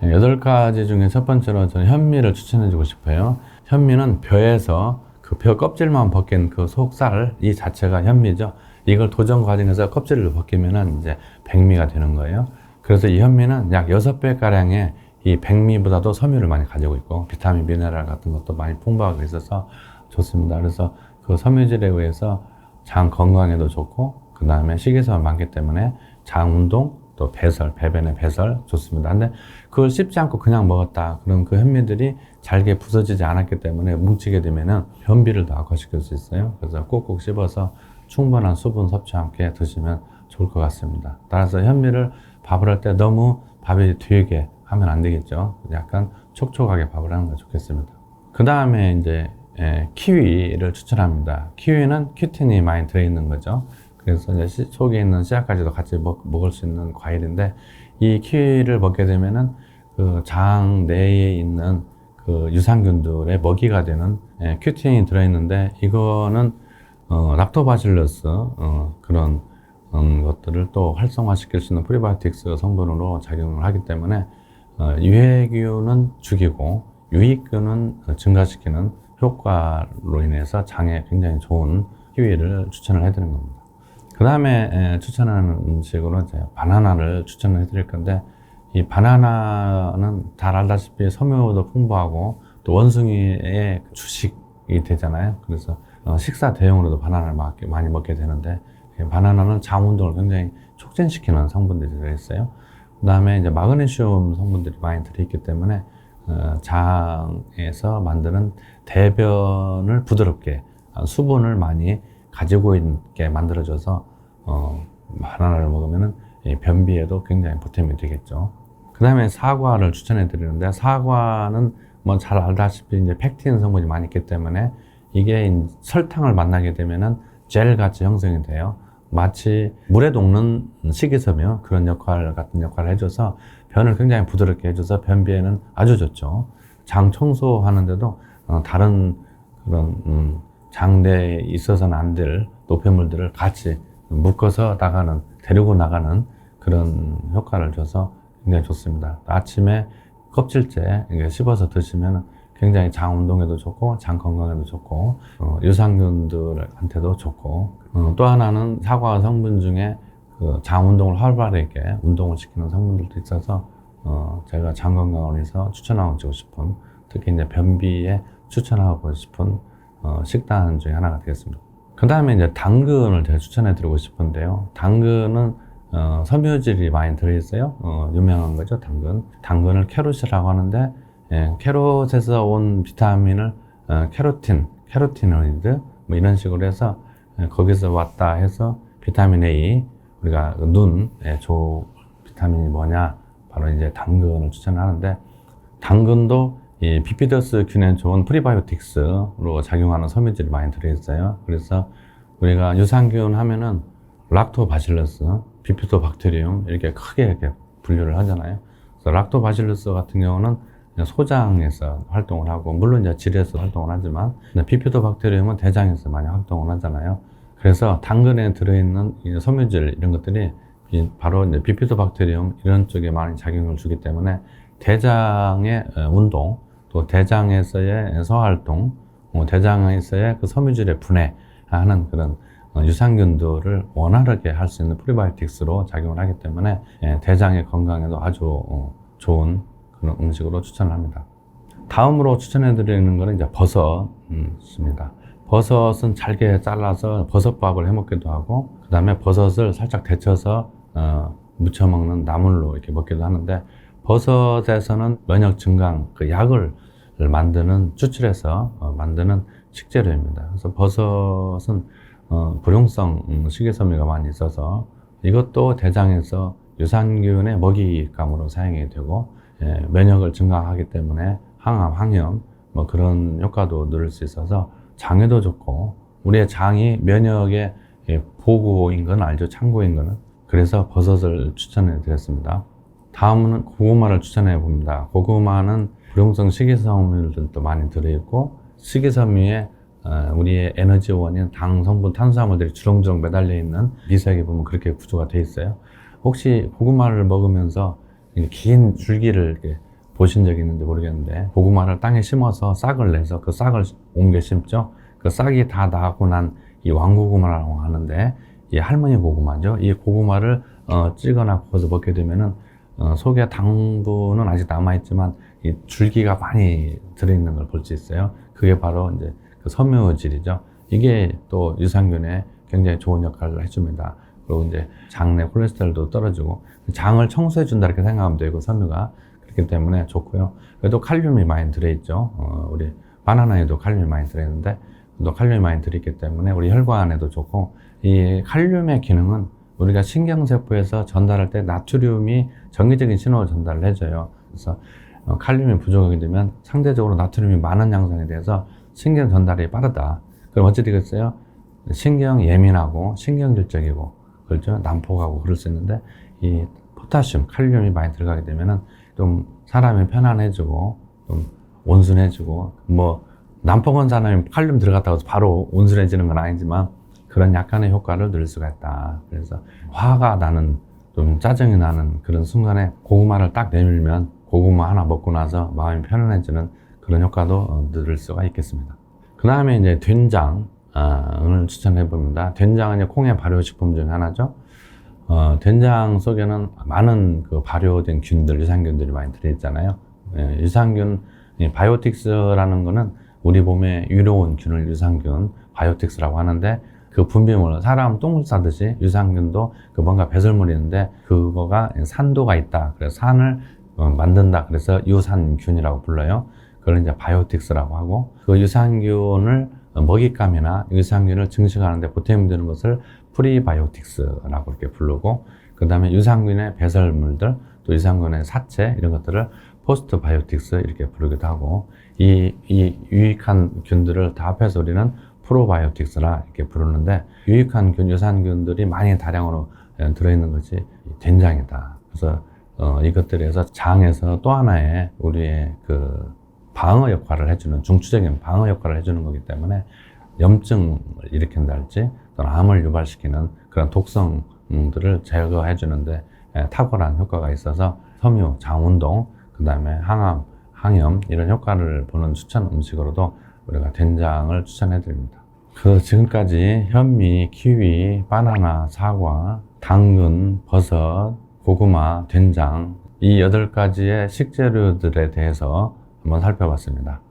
8가지 중에 첫 번째로 저는 현미를 추천해주고 싶어요. 현미는 벼에서 그 벼 껍질만 벗긴 그 속살 이 자체가 현미죠. 이걸 도전 과정에서 껍질을 벗기면은 이제 백미가 되는 거예요. 그래서 이 현미는 약 6배 가량의 이 백미보다도 섬유를 많이 가지고 있고 비타민, 미네랄 같은 것도 많이 풍부하게 있어서 좋습니다. 그래서 그 섬유질에 의해서 장 건강에도 좋고 그 다음에 식이섬유 많기 때문에 장 운동 또 배설, 배변의 배설 좋습니다. 근데 그걸 씹지 않고 그냥 먹었다. 그럼 그 현미들이 잘게 부서지지 않았기 때문에 뭉치게 되면은 변비를 더 악화시킬 수 있어요. 그래서 꼭꼭 씹어서 충분한 수분 섭취와 함께 드시면 좋을 것 같습니다. 따라서 현미를 밥을 할 때 너무 밥이 되게 하면 안 되겠죠. 약간 촉촉하게 밥을 하는 게 좋겠습니다. 그 다음에 이제 키위를 추천합니다. 키위는 큐틴이 많이 들어있는 거죠. 그래서 이제 속에 있는 씨앗까지도 같이 먹을 수 있는 과일인데 이 키위를 먹게 되면은 그 장 내에 있는 그 유산균들의 먹이가 되는 큐틴이 들어있는데 이거는 락토바실러스 그런 것들을 또 활성화시킬 수 있는 프리바이오틱스 성분으로 작용을 하기 때문에 유해균은 죽이고 유익균은 증가시키는 효과로 인해서 장에 굉장히 좋은 키위를 추천을 해드리는 겁니다. 그 다음에 추천하는 음식으로 이제 바나나를 추천을 해드릴 건데 이 바나나는 잘 알다시피 섬유도 풍부하고 또 원숭이의 주식이 되잖아요. 그래서 식사 대용으로도 바나나를 많이 먹게 되는데 바나나는 장 운동을 굉장히 촉진시키는 성분들이 들어있어요. 그 다음에 이제 마그네슘 성분들이 많이 들어있기 때문에 장에서 만드는 대변을 부드럽게 수분을 많이 가지고 있게 만들어줘서 바나나를 먹으면 변비에도 굉장히 보탬이 되겠죠. 그 다음에 사과를 추천해 드리는데 사과는 뭐 잘 알다시피 이제 펙틴 성분이 많이 있기 때문에 이게 설탕을 만나게 되면은 젤 같이 형성이 돼요. 마치 물에 녹는 식이섬유 그런 같은 역할을 해줘서 변을 굉장히 부드럽게 해줘서 변비에는 아주 좋죠. 장 청소하는데도 다른 그런 장내에 있어서는 안 될 노폐물들을 같이 묶어서 데리고 나가는 그런 효과를 줘서 굉장히 좋습니다. 아침에 껍질째 씹어서 드시면 굉장히 장 운동에도 좋고 장 건강에도 좋고 유산균들한테도 좋고 또 하나는 사과 성분 중에 그 장 운동을 활발하게 운동을 시키는 성분들도 있어서 제가 장 건강을 위해서 추천하고 싶은 특히 이제 변비에 추천하고 싶은 식단 중에 하나가 되겠습니다. 그 다음에 이제 당근을 제가 추천해 드리고 싶은데요. 당근은 섬유질이 많이 들어있어요. 유명한 거죠, 당근. 당근을 캐롯이라고 하는데 캐롯에서 온 비타민을 캐로티노이드 뭐 이런 식으로 해서 거기서 왔다 해서 비타민 A 우리가 눈에 좋은 비타민이 뭐냐 바로 이제 당근을 추천하는데 당근도 이 비피더스 균에 좋은 프리바이오틱스로 작용하는 섬유질이 많이 들어있어요. 그래서 우리가 유산균 하면은 락토바실러스, 비피도박테리움 이렇게 크게 이렇게 분류를 하잖아요. 그래서 락토바실러스 같은 경우는 소장에서 활동을 하고 물론 이제 질에서 활동을 하지만 비피도박테리움은 대장에서 많이 활동을 하잖아요. 그래서 당근에 들어있는 섬유질 이런 것들이 바로 이제 비피도박테리움 이런 쪽에 많이 작용을 주기 때문에 대장의 운동 또 대장에서의 소화활동, 대장에서의 그 섬유질의 분해하는 그런 유산균들을 원활하게 할 수 있는 프리바이오틱스로 작용을 하기 때문에 대장의 건강에도 아주 좋은 그런 음식으로 추천을 합니다. 다음으로 추천해 드리는 거는 이제 버섯입니다. 버섯은 잘게 잘라서 버섯밥을 해 먹기도 하고 그 다음에 버섯을 살짝 데쳐서 무쳐 먹는 나물로 이렇게 먹기도 하는데 버섯에서는 면역 증강 그 약을 만드는 추출해서 만드는 식재료입니다. 그래서 버섯은 불용성 식이섬유가 많이 있어서 이것도 대장에서 유산균의 먹이감으로 사용이 되고 면역을 증강하기 때문에 항암, 항염 뭐 그런 효과도 누릴 수 있어서 장에도 좋고 우리의 장이 면역의 보고인 건 알죠? 창고인 거는. 그래서 버섯을 추천해 드렸습니다. 다음은 고구마를 추천해 봅니다. 고구마는 불용성 식이섬유들도 많이 들어있고 식이섬유에 우리의 에너지원인 당 성분 탄수화물들이 주렁주렁 매달려 있는 미세하게 보면 그렇게 구조가 되어 있어요. 혹시 고구마를 먹으면서 긴 줄기를 이렇게 보신 적이 있는지 모르겠는데 고구마를 땅에 심어서 싹을 내서 그 싹을 옮겨 심죠. 그 싹이 다 나고 난 이 왕고구마라고 하는데 이 할머니 고구마죠. 이 고구마를 찌거나 구워서 먹게 되면은 속에 당분은 아직 남아있지만 이 줄기가 많이 들어있는 걸 볼 수 있어요. 그게 바로 이제 그 섬유질이죠. 이게 또 유산균에 굉장히 좋은 역할을 해줍니다. 그리고 이제 장 내 콜레스테롤도 떨어지고 장을 청소해준다 이렇게 생각하면 되고 섬유가 그렇기 때문에 좋고요. 그래도 칼륨이 많이 들어있죠. 우리 바나나에도 칼륨이 많이 들어있는데 또 칼륨이 많이 들어있기 때문에 우리 혈관에도 좋고 이 칼륨의 기능은 우리가 신경세포에서 전달할 때 나트륨이 정기적인 신호를 전달을 해줘요. 그래서 칼륨이 부족하게 되면 상대적으로 나트륨이 많은 양성에 대해서 신경 전달이 빠르다. 그럼 어찌 되겠어요? 신경 예민하고 신경질적이고 그렇죠? 난폭하고 그럴 수 있는데 이 포타슘, 칼륨이 많이 들어가게 되면은 좀 사람이 편안해지고 좀 온순해지고 뭐 난폭한 사람이 칼륨 들어갔다고 해서 바로 온순해지는 건 아니지만 그런 약간의 효과를 누릴 수가 있다. 그래서 화가 나는 좀 짜증이 나는 그런 순간에 고구마를 딱 내밀면 고구마 하나 먹고 나서 마음이 편안해지는 그런 효과도 누릴 수가 있겠습니다. 그 다음에 이제 된장을 추천해 봅니다. 된장은 이제 콩의 발효식품 중에 하나죠. 된장 속에는 많은 그 발효된 균들, 유산균들이 많이 들어있잖아요. 유산균, 바이오틱스라는 거는 우리 몸에 유로운 균을 유산균, 바이오틱스라고 하는데 그 분비물, 사람 똥을 싸듯이 유산균도 그 뭔가 배설물이 있는데 그거가 산도가 있다. 그래서 산을 만든다. 그래서 유산균이라고 불러요. 그걸 이제 바이오틱스라고 하고 그 유산균을 먹잇감이나 유산균을 증식하는데 보탬이 되는 것을 프리바이오틱스라고 이렇게 부르고 그 다음에 유산균의 배설물들 또 유산균의 사체 이런 것들을 포스트 바이오틱스 이렇게 부르기도 하고 이 유익한 균들을 다 합해서 우리는 프로바이오틱스라 이렇게 부르는데 유익한 균, 유산균들이 많이 다량으로 들어있는 것이 된장이다. 그래서 이것들에서 장에서 또 하나의 우리의 그 방어 역할을 해주는 중추적인 방어 역할을 해주는 거기 때문에 염증을 일으킨다 할지 또는 암을 유발시키는 그런 독성들을 제거해 주는데 탁월한 효과가 있어서 섬유, 장운동, 그 다음에 항암, 항염 이런 효과를 보는 추천 음식으로도 우리가 된장을 추천해 드립니다. 그래서 지금까지 현미, 키위, 바나나, 사과, 당근, 버섯, 고구마, 된장 이 8가지의 식재료들에 대해서 한번 살펴봤습니다.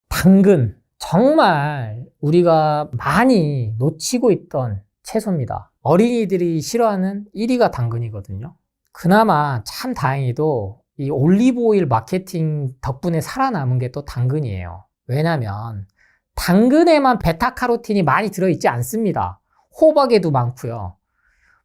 당근, 정말 우리가 많이 놓치고 있던 채소입니다. 어린이들이 싫어하는 1위가 당근이거든요. 그나마 참 다행히도 이 올리브오일 마케팅 덕분에 살아남은 게 또 당근이에요. 왜냐면 당근에만 베타카로틴이 많이 들어있지 않습니다. 호박에도 많고요.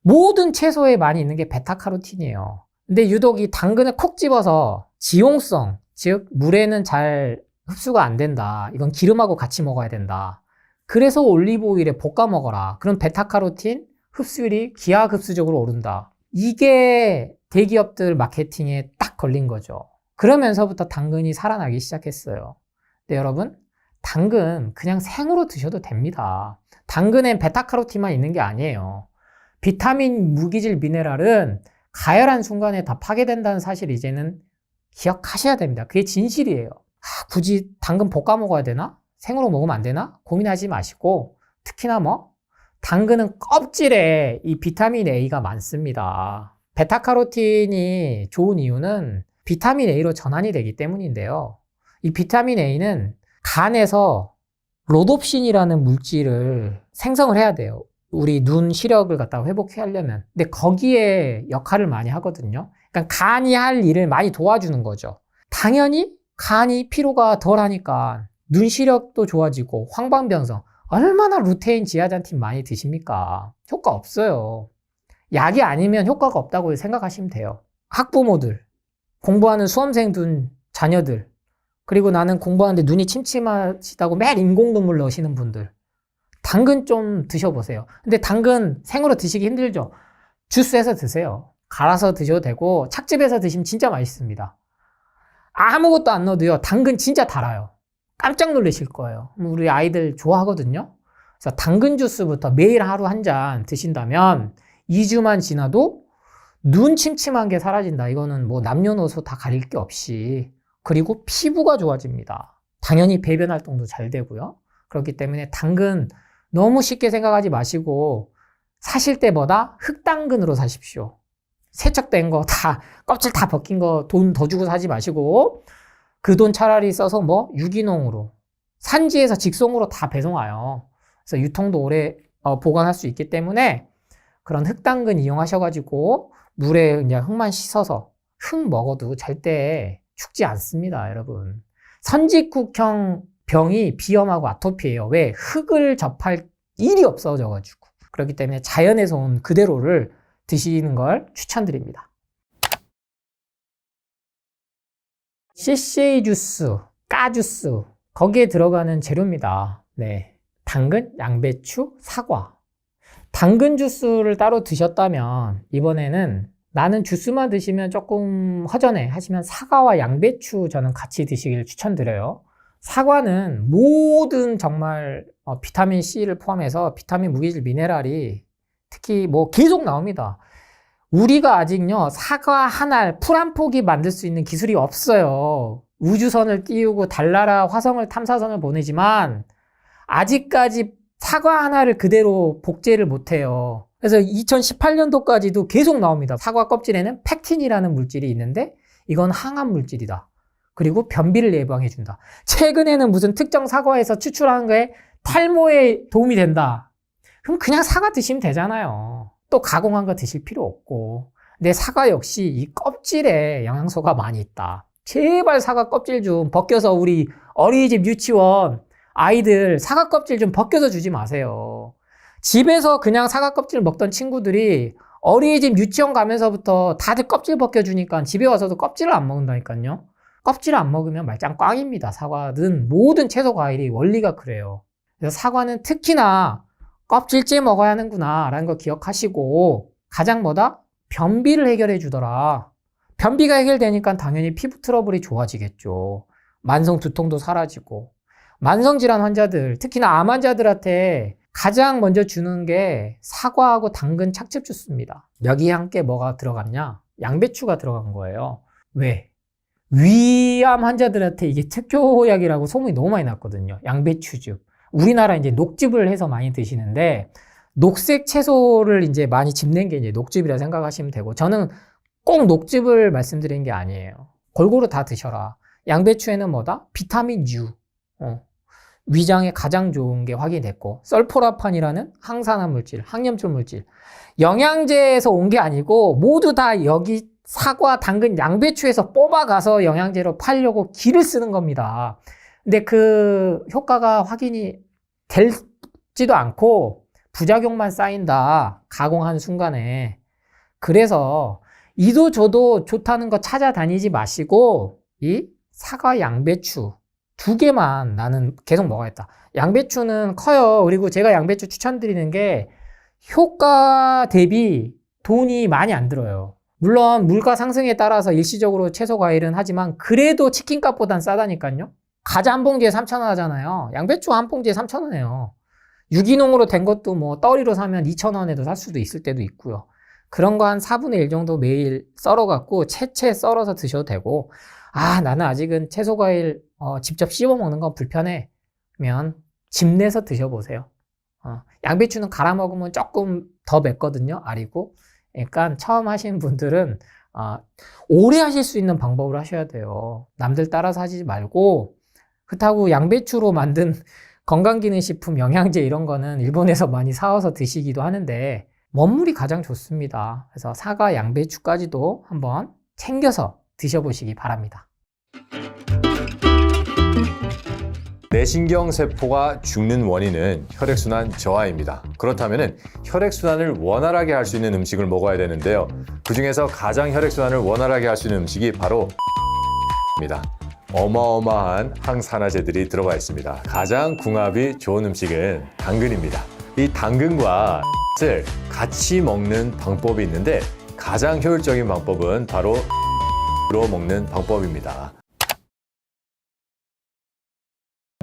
모든 채소에 많이 있는 게 베타카로틴이에요. 근데 유독 이 당근을 콕 집어서 지용성, 즉 물에는 잘 흡수가 안 된다. 이건 기름하고 같이 먹어야 된다. 그래서 올리브오일에 볶아 먹어라. 그럼 베타카로틴 흡수율이 기하급수적으로 오른다. 이게 대기업들 마케팅에 딱 걸린 거죠. 그러면서부터 당근이 살아나기 시작했어요. 근데 여러분, 당근 그냥 생으로 드셔도 됩니다. 당근엔 베타카로틴만 있는 게 아니에요. 비타민, 무기질, 미네랄은 가열한 순간에 다 파괴된다는 사실 이제는 기억하셔야 됩니다. 그게 진실이에요. 굳이 당근 볶아 먹어야 되나? 생으로 먹으면 안 되나? 고민하지 마시고 특히나 당근은 껍질에 이 비타민 A가 많습니다. 베타카로틴이 좋은 이유는 비타민 A로 전환이 되기 때문인데요. 이 비타민 A는 간에서 로놉신이라는 물질을 생성을 해야 돼요. 우리 눈 시력을 갖다가 회복하려면. 근데 거기에 역할을 많이 하거든요. 그러니까 간이 할 일을 많이 도와주는 거죠. 당연히 간이 피로가 덜하니까 눈 시력도 좋아지고 황반변성. 얼마나 루테인 지아잔틴 많이 드십니까? 효과 없어요. 약이 아니면 효과가 없다고 생각하시면 돼요. 학부모들, 공부하는 수험생 자녀들, 그리고 나는 공부하는데 눈이 침침하시다고 매일 인공눈물 넣으시는 분들, 당근 좀 드셔보세요. 근데 당근 생으로 드시기 힘들죠? 주스해서 드세요. 갈아서 드셔도 되고 착즙해서 드시면 진짜 맛있습니다. 아무것도 안 넣어도요, 당근 진짜 달아요. 깜짝 놀라실 거예요. 우리 아이들 좋아하거든요. 그래서 당근 주스부터 매일 하루 한 잔 드신다면 2주만 지나도 눈 침침한 게 사라진다. 이거는 뭐 남녀노소 다 가릴 게 없이. 그리고 피부가 좋아집니다. 당연히 배변 활동도 잘 되고요. 그렇기 때문에 당근 너무 쉽게 생각하지 마시고 사실 때보다 흑당근으로 사십시오. 세척된 거 다 껍질 다 벗긴 거 돈 더 주고 사지 마시고 그 돈 차라리 써서 뭐 유기농으로 산지에서 직송으로 다 배송와요. 그래서 유통도 오래 보관할 수 있기 때문에 그런 흑당근 이용하셔가지고 물에 그냥 흙만 씻어서 흙 먹어도 절대 죽지 않습니다, 여러분. 선지국형 병이 비염하고 아토피예요. 왜? 흙을 접할 일이 없어져가지고. 그렇기 때문에 자연에서 온 그대로를 드시는 걸 추천드립니다. CCA 주스, 까 주스, 거기에 들어가는 재료입니다. 네. 당근, 양배추, 사과. 당근 주스를 따로 드셨다면 이번에는 나는 주스만 드시면 조금 허전해 하시면 사과와 양배추 저는 같이 드시길 추천드려요. 사과는 모든 정말 비타민C를 포함해서 비타민, 무기질, 미네랄이 특히 뭐 계속 나옵니다. 우리가 아직요 사과 한 알, 풀 한 포기 만들 수 있는 기술이 없어요. 우주선을 띄우고 달나라 화성을 탐사선을 보내지만 아직까지 사과 하나를 그대로 복제를 못해요. 그래서 2018년도까지도 계속 나옵니다. 사과 껍질에는 팩틴이라는 물질이 있는데 이건 항암 물질이다. 그리고 변비를 예방해준다. 최근에는 무슨 특정 사과에서 추출하는 거에 탈모에 도움이 된다. 그럼 그냥 사과 드시면 되잖아요. 또 가공한 거 드실 필요 없고. 근데 사과 역시 이 껍질에 영양소가 많이 있다. 제발 사과 껍질 좀 벗겨서 우리 어린이집 유치원 아이들 사과 껍질 좀 벗겨서 주지 마세요. 집에서 그냥 사과 껍질 먹던 친구들이 어린이집 유치원 가면서부터 다들 껍질 벗겨주니까 집에 와서도 껍질을 안 먹는다니까요. 껍질을 안 먹으면 말짱 꽝입니다. 사과든 모든 채소 과일이 원리가 그래요. 그래서 사과는 특히나 껍질째 먹어야 하는구나 라는 거 기억하시고 가장 뭐다? 변비를 해결해 주더라. 변비가 해결되니까 당연히 피부 트러블이 좋아지겠죠. 만성 두통도 사라지고. 만성질환 환자들, 특히나 암 환자들한테 가장 먼저 주는 게 사과하고 당근 착즙 주스입니다. 여기에 함께 뭐가 들어갔냐? 양배추가 들어간 거예요. 왜? 위암 환자들한테 이게 특효약이라고 소문이 너무 많이 났거든요. 양배추즙. 우리나라 이제 녹즙을 해서 많이 드시는데 녹색 채소를 이제 많이 짚는 게 이제 녹즙이라 생각하시면 되고 저는 꼭 녹즙을 말씀드린 게 아니에요. 골고루 다 드셔라. 양배추에는 뭐다? 비타민 U. 위장에 가장 좋은 게 확인됐고 설포라판이라는 항산화 물질, 항염증 물질. 영양제에서 온 게 아니고 모두 다 여기 사과, 당근, 양배추에서 뽑아가서 영양제로 팔려고 기를 쓰는 겁니다. 근데 그 효과가 확인이 되지도 않고 부작용만 쌓인다. 가공한 순간에. 그래서 이도 저도 좋다는 거 찾아다니지 마시고 이 사과, 양배추 두 개만 나는 계속 먹어야겠다. 양배추는 커요. 그리고 제가 양배추 추천드리는 게 효과 대비 돈이 많이 안 들어요. 물론 물가 상승에 따라서 일시적으로 채소 과일은 하지만 그래도 치킨값보단 싸다니까요. 과자 한 봉지에 3,000원 하잖아요. 양배추 한 봉지에 3,000원이에요. 유기농으로 된 것도 뭐 떨이로 사면 2,000원에도 살 수도 있을 때도 있고요. 그런 거 한 4분의 1 정도 매일 썰어갖고 채채 썰어서 드셔도 되고 나는 아직은 채소 과일 직접 씹어 먹는 건 불편해. 면 집 내서 드셔보세요. 양배추는 갈아 먹으면 조금 더 맵거든요. 알이고. 그러니까 처음 하시는 분들은 오래 하실 수 있는 방법을 하셔야 돼요. 남들 따라서 하지 말고 그렇다고 양배추로 만든 건강기능식품, 영양제 이런 거는 일본에서 많이 사와서 드시기도 하는데 원물이 가장 좋습니다. 그래서 사과, 양배추까지도 한번 챙겨서 드셔보시기 바랍니다. 내신경세포가 죽는 원인은 혈액순환 저하입니다. 그렇다면 혈액순환을 원활하게 할 수 있는 음식을 먹어야 되는데요. 그 중에서 가장 혈액순환을 원활하게 할 수 있는 음식이 바로 입니다. 어마어마한 항산화제들이 들어가 있습니다. 가장 궁합이 좋은 음식은 당근입니다. 이 당근과 을 같이 먹는 방법이 있는데 가장 효율적인 방법은 바로 로 먹는 방법입니다.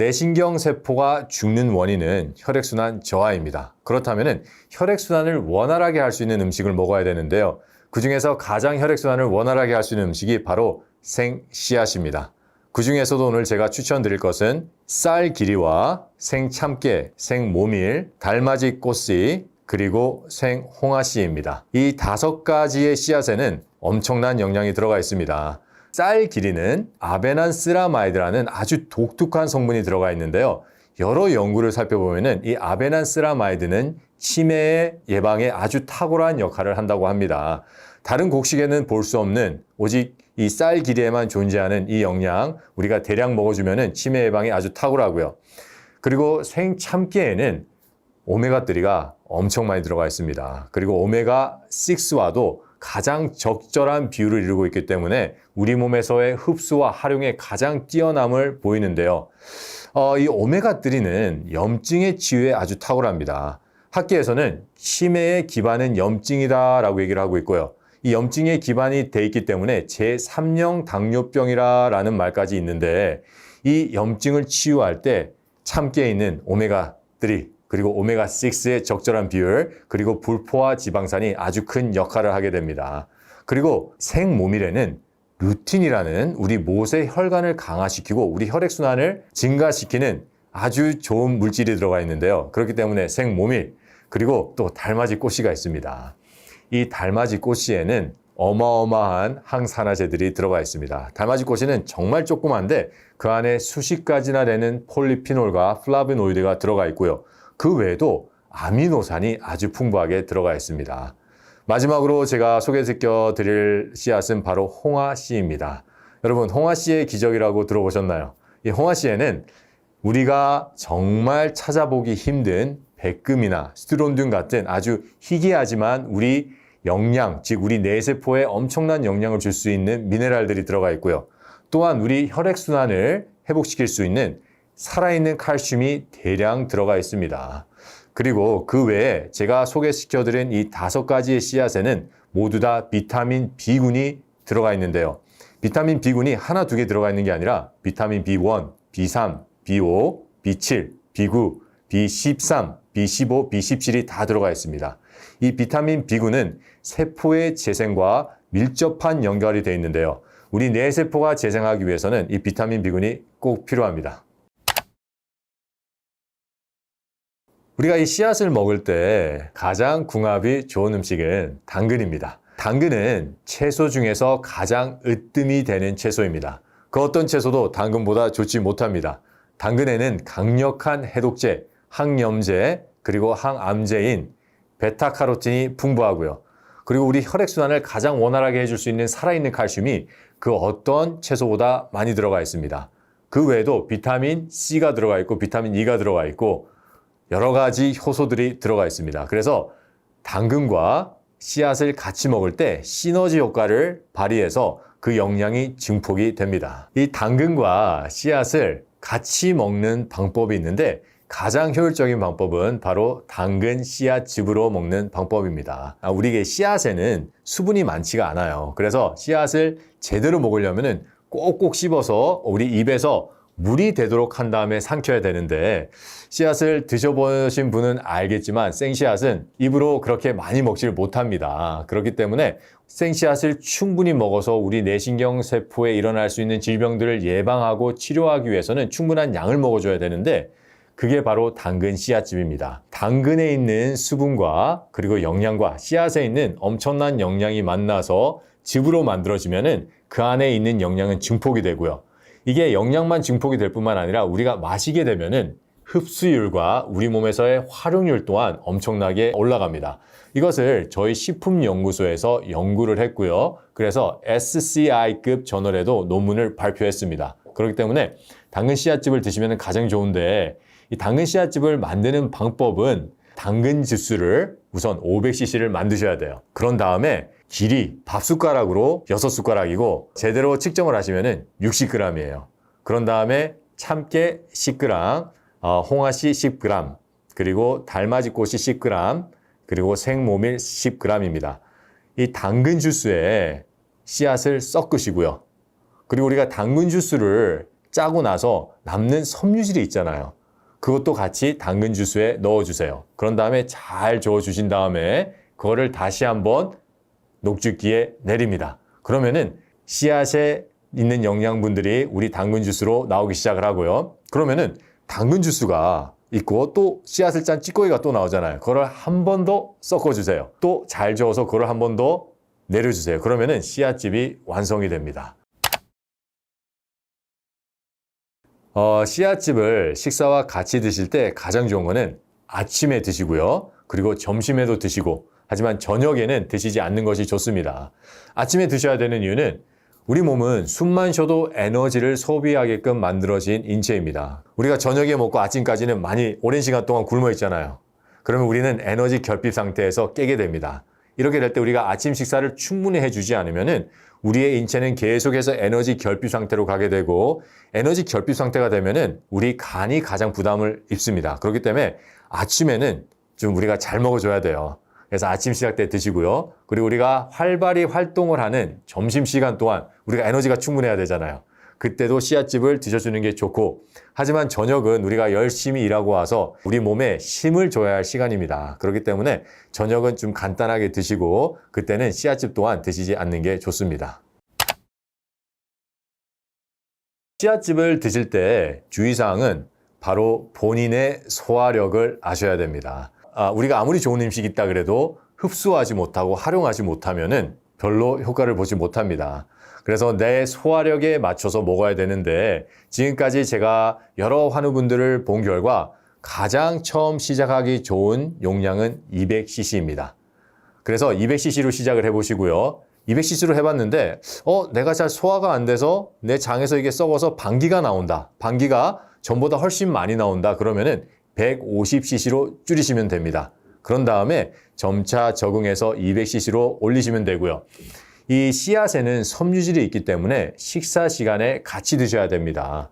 내신경 세포가 죽는 원인은 혈액순환 저하입니다. 그렇다면 혈액순환을 원활하게 할 수 있는 음식을 먹어야 되는데요. 그 중에서 가장 혈액순환을 원활하게 할 수 있는 음식이 바로 생씨앗입니다. 그 중에서도 오늘 제가 추천드릴 것은 쌀기리와 생참깨, 생모밀, 달맞이 꽃씨, 그리고 생홍화씨입니다. 이 5가지의 씨앗에는 엄청난 영양이 들어가 있습니다. 쌀기리는 아베난스라마이드라는 아주 독특한 성분이 들어가 있는데요. 여러 연구를 살펴보면 이 아베난스라마이드는 치매 예방에 아주 탁월한 역할을 한다고 합니다. 다른 곡식에는 볼 수 없는 오직 이 쌀기리에만 존재하는 이 영양 우리가 대량 먹어주면 치매 예방에 아주 탁월하고요. 그리고 생참깨에는 오메가3가 엄청 많이 들어가 있습니다. 그리고 오메가6와도 가장 적절한 비율을 이루고 있기 때문에 우리 몸에서의 흡수와 활용에 가장 뛰어남을 보이는데요. 이 오메가3는 염증의 치유에 아주 탁월합니다. 학계에서는 치매의 기반은 염증이다 라고 얘기를 하고 있고요. 이 염증의 기반이 돼 있기 때문에 제3형 당뇨병이라는 말까지 있는데 이 염증을 치유할 때 참깨에 있는 오메가3 그리고 오메가6의 적절한 비율, 그리고 불포화 지방산이 아주 큰 역할을 하게 됩니다. 그리고 생모밀에는 루틴이라는 우리 못의 혈관을 강화시키고 우리 혈액순환을 증가시키는 아주 좋은 물질이 들어가 있는데요. 그렇기 때문에 생모밀, 그리고 또 달맞이 꽃씨가 있습니다. 이 달맞이 꽃씨에는 어마어마한 항산화제들이 들어가 있습니다. 달맞이 꽃씨는 정말 조그만데 그 안에 수십 가지나 되는 폴리피놀과 플라보노이드가 들어가 있고요. 그 외에도 아미노산이 아주 풍부하게 들어가 있습니다. 마지막으로 제가 소개시켜 드릴 씨앗은 바로 홍화씨입니다. 여러분, 홍화씨의 기적이라고 들어보셨나요? 이 홍화씨에는 우리가 정말 찾아보기 힘든 백금이나 스티론듐 같은 아주 희귀하지만 우리 영양, 즉 우리 뇌세포에 엄청난 영향을 줄 수 있는 미네랄들이 들어가 있고요. 또한 우리 혈액순환을 회복시킬 수 있는 살아있는 칼슘이 대량 들어가 있습니다. 그리고 그 외에 제가 소개시켜드린 이 5가지의 씨앗에는 모두 다 비타민 B군이 들어가 있는데요. 비타민 B군이 하나, 2개 들어가 있는 게 아니라 비타민 B1, B3, B5, B7, B9, B13, B15, B17이 다 들어가 있습니다. 이 비타민 B군은 세포의 재생과 밀접한 연결이 되어 있는데요. 우리 뇌세포가 재생하기 위해서는 이 비타민 B군이 꼭 필요합니다. 우리가 이 씨앗을 먹을 때 가장 궁합이 좋은 음식은 당근입니다. 당근은 채소 중에서 가장 으뜸이 되는 채소입니다. 그 어떤 채소도 당근보다 좋지 못합니다. 당근에는 강력한 해독제, 항염제, 그리고 항암제인 베타카로틴이 풍부하고요. 그리고 우리 혈액순환을 가장 원활하게 해줄 수 있는 살아있는 칼슘이 그 어떤 채소보다 많이 들어가 있습니다. 그 외에도 비타민 C가 들어가 있고 비타민 E가 들어가 있고 여러 가지 효소들이 들어가 있습니다. 그래서 당근과 씨앗을 같이 먹을 때 시너지 효과를 발휘해서 그 영양이 증폭이 됩니다. 이 당근과 씨앗을 같이 먹는 방법이 있는데 가장 효율적인 방법은 바로 당근 씨앗즙으로 먹는 방법입니다. 우리의 씨앗에는 수분이 많지가 않아요. 그래서 씨앗을 제대로 먹으려면 꼭꼭 씹어서 우리 입에서 물이 되도록 한 다음에 삼켜야 되는데 씨앗을 드셔보신 분은 알겠지만 생씨앗은 입으로 그렇게 많이 먹지를 못합니다. 그렇기 때문에 생씨앗을 충분히 먹어서 우리 뇌신경 세포에 일어날 수 있는 질병들을 예방하고 치료하기 위해서는 충분한 양을 먹어줘야 되는데 그게 바로 당근 씨앗즙입니다. 당근에 있는 수분과 그리고 영양과 씨앗에 있는 엄청난 영양이 만나서 즙으로 만들어지면은 그 안에 있는 영양은 증폭이 되고요. 이게 영양만 증폭이 될 뿐만 아니라 우리가 마시게 되면은 흡수율과 우리 몸에서의 활용률 또한 엄청나게 올라갑니다. 이것을 저희 식품연구소에서 연구를 했고요. 그래서 SCI급 저널에도 논문을 발표했습니다. 그렇기 때문에 당근 씨앗즙을 드시면 가장 좋은데 이 당근 씨앗즙을 만드는 방법은 당근 주스를 우선 500cc를 만드셔야 돼요. 그런 다음에 길이 밥숟가락으로 6숟가락이고 제대로 측정을 하시면 60g이에요. 그런 다음에 참깨 10g, 홍화씨 10g, 그리고 달맞이꽃이 10g, 그리고 생모밀 10g입니다. 이 당근 주스에 씨앗을 섞으시고요. 그리고 우리가 당근 주스를 짜고 나서 남는 섬유질이 있잖아요. 그것도 같이 당근 주스에 넣어주세요. 그런 다음에 잘 저어주신 다음에 그거를 다시 한번 녹즙기에 내립니다. 그러면은 씨앗에 있는 영양분들이 우리 당근 주스로 나오기 시작을 하고요. 그러면은 당근 주스가 있고 또 씨앗을 짠 찌꺼기가 또 나오잖아요. 그걸 한 번 더 섞어주세요. 또 잘 저어서 그걸 한 번 더 내려주세요. 그러면은 씨앗즙이 완성이 됩니다. 씨앗즙을 식사와 같이 드실 때 가장 좋은 거는 아침에 드시고요. 그리고 점심에도 드시고, 하지만 저녁에는 드시지 않는 것이 좋습니다. 아침에 드셔야 되는 이유는 우리 몸은 숨만 쉬어도 에너지를 소비하게끔 만들어진 인체입니다. 우리가 저녁에 먹고 아침까지는 많이 오랜 시간 동안 굶어 있잖아요. 그러면 우리는 에너지 결핍 상태에서 깨게 됩니다. 이렇게 될 때 우리가 아침 식사를 충분히 해주지 않으면은 우리의 인체는 계속해서 에너지 결핍 상태로 가게 되고, 에너지 결핍 상태가 되면은 우리 간이 가장 부담을 입습니다. 그렇기 때문에 아침에는 좀 우리가 잘 먹어줘야 돼요. 그래서 아침 시작 때 드시고요. 그리고 우리가 활발히 활동을 하는 점심시간 또한 우리가 에너지가 충분해야 되잖아요. 그때도 씨앗즙을 드셔주는 게 좋고, 하지만 저녁은 우리가 열심히 일하고 와서 우리 몸에 힘을 줘야 할 시간입니다. 그렇기 때문에 저녁은 좀 간단하게 드시고, 그때는 씨앗즙 또한 드시지 않는 게 좋습니다. 씨앗즙을 드실 때 주의사항은 바로 본인의 소화력을 아셔야 됩니다. 우리가 아무리 좋은 음식이 있다 그래도 흡수하지 못하고 활용하지 못하면은 별로 효과를 보지 못합니다. 그래서 내 소화력에 맞춰서 먹어야 되는데, 지금까지 제가 여러 환우분들을 본 결과 가장 처음 시작하기 좋은 용량은 200cc입니다. 그래서 200cc로 시작을 해보시고요. 200cc로 해봤는데 내가 잘 소화가 안 돼서 내 장에서 이게 썩어서 방귀가 나온다. 방귀가 전보다 훨씬 많이 나온다. 그러면은 150cc로 줄이시면 됩니다. 그런 다음에 점차 적응해서 200cc로 올리시면 되고요. 이 씨앗에는 섬유질이 있기 때문에 식사 시간에 같이 드셔야 됩니다.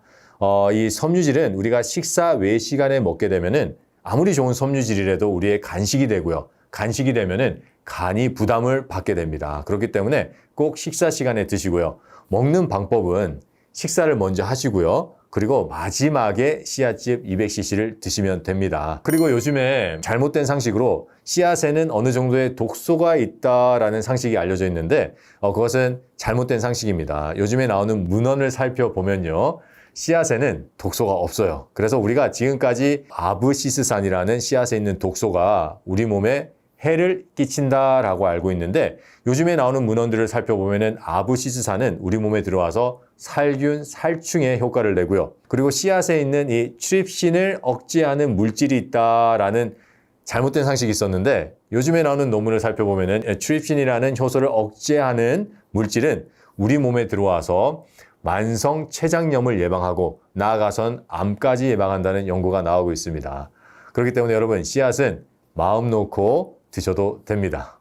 이 섬유질은 우리가 식사 외 시간에 먹게 되면은 아무리 좋은 섬유질이라도 우리의 간식이 되고요. 간식이 되면은 간이 부담을 받게 됩니다. 그렇기 때문에 꼭 식사 시간에 드시고요. 먹는 방법은 식사를 먼저 하시고요. 그리고 마지막에 씨앗즙 200cc를 드시면 됩니다. 그리고 요즘에 잘못된 상식으로 씨앗에는 어느 정도의 독소가 있다라는 상식이 알려져 있는데 그것은 잘못된 상식입니다. 요즘에 나오는 문헌을 살펴보면요. 씨앗에는 독소가 없어요. 그래서 우리가 지금까지 아브시스산이라는 씨앗에 있는 독소가 우리 몸에 해를 끼친다라고 알고 있는데, 요즘에 나오는 문헌들을 살펴보면은 아브시스산은 우리 몸에 들어와서 살균, 살충에 효과를 내고요. 그리고 씨앗에 있는 이 트립신을 억제하는 물질이 있다라는 잘못된 상식이 있었는데, 요즘에 나오는 논문을 살펴보면은 트립신이라는 효소를 억제하는 물질은 우리 몸에 들어와서 만성 췌장염을 예방하고 나아가선 암까지 예방한다는 연구가 나오고 있습니다. 그렇기 때문에 여러분, 씨앗은 마음 놓고 드셔도 됩니다.